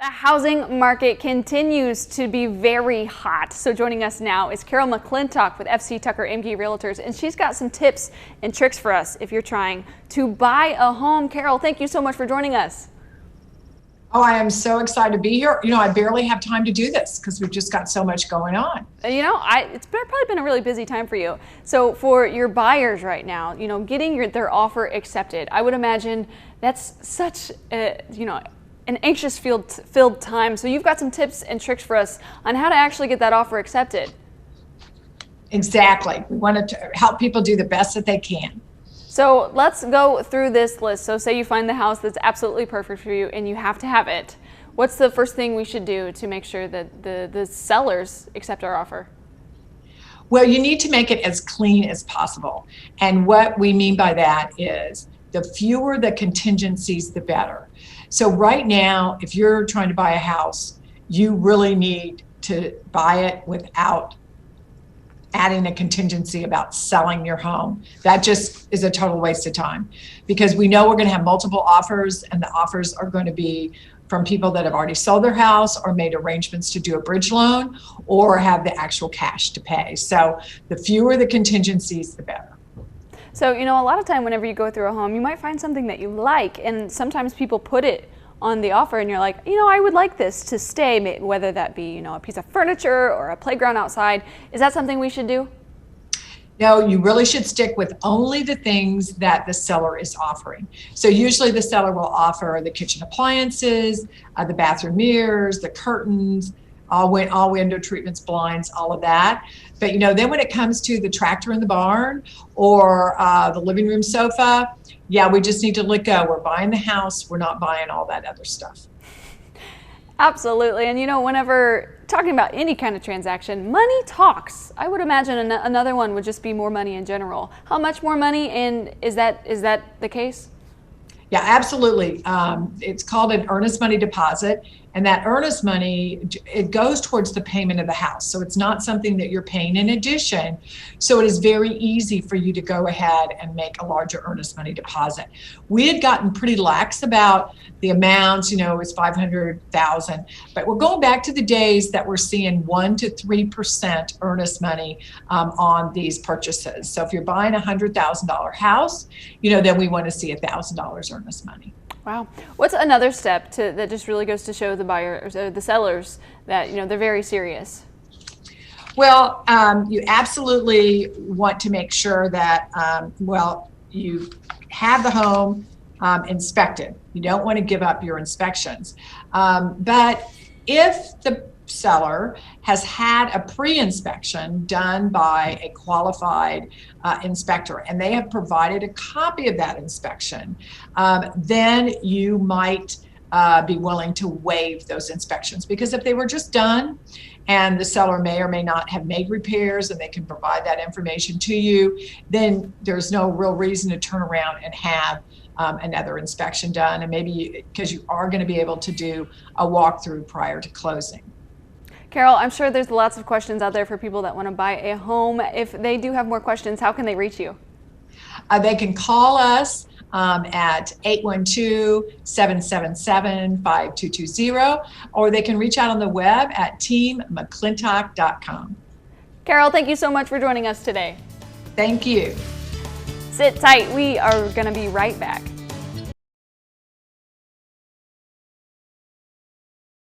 The housing market continues to be very hot. So joining us now is Carol McClintock with FC Tucker MG Realtors, and she's got some tips and tricks for us if you're trying to buy a home. Carol, thank you so much for joining us. Oh, I am so excited to be here. I barely have time to do this because we've just got so much going on. It's probably been a really busy time for you. So for your buyers right now, getting their offer accepted, I would imagine that's such an anxious filled time. So you've got some tips and tricks for us on how to actually get that offer accepted. Exactly. We want to help people do the best that they can. So let's go through this list. So say you find the house that's absolutely perfect for you and you have to have it. What's the first thing we should do to make sure that the sellers accept our offer? Well, you need to make it as clean as possible. And what we mean by that is the fewer the contingencies, the better. So right now, if you're trying to buy a house, you really need to buy it without adding a contingency about selling your home. That just is a total waste of time, because we know we're going to have multiple offers, and the offers are going to be from people that have already sold their house or made arrangements to do a bridge loan or have the actual cash to pay. So the fewer the contingencies, the better. So, a lot of time whenever you go through a home, you might find something that you like, and sometimes people put it on the offer and you're like, I would like this to stay, whether that be, a piece of furniture or a playground outside. Is that something we should do? No, you really should stick with only the things that the seller is offering. So usually the seller will offer the kitchen appliances, the bathroom mirrors, the curtains, all window treatments, blinds, all of that. But then when it comes to the tractor in the barn or the living room sofa, yeah, we just need to let go. We're buying the house. We're not buying all that other stuff. Absolutely. And whenever talking about any kind of transaction, money talks. I would imagine another one would just be more money in general. How much more money, and is that the case? Yeah, absolutely. It's called an earnest money deposit, and that earnest money, it goes towards the payment of the house. So it's not something that you're paying in addition. So it is very easy for you to go ahead and make a larger earnest money deposit. We had gotten pretty lax about the amounts, it was $500,000, but we're going back to the days that we're seeing 1% to 3% earnest money on these purchases. So if you're buying a $100,000 house, then we want to see $1,000 earnest money. Wow. What's another step that just really goes to show the buyers or the sellers that they're very serious? Well, you absolutely want to make sure that you have the home inspected. You don't want to give up your inspections. But if the seller has had a pre-inspection done by a qualified inspector and they have provided a copy of that inspection, then you might be willing to waive those inspections, because if they were just done and the seller may or may not have made repairs and they can provide that information to you, then there's no real reason to turn around and have another inspection done, and maybe because you are going to be able to do a walkthrough prior to closing. Carol, I'm sure there's lots of questions out there for people that want to buy a home. If they do have more questions, how can they reach you? They can call us at 812-777-5220, or they can reach out on the web at teammcclintock.com. Carol, thank you so much for joining us today. Thank you. Sit tight. We are going to be right back.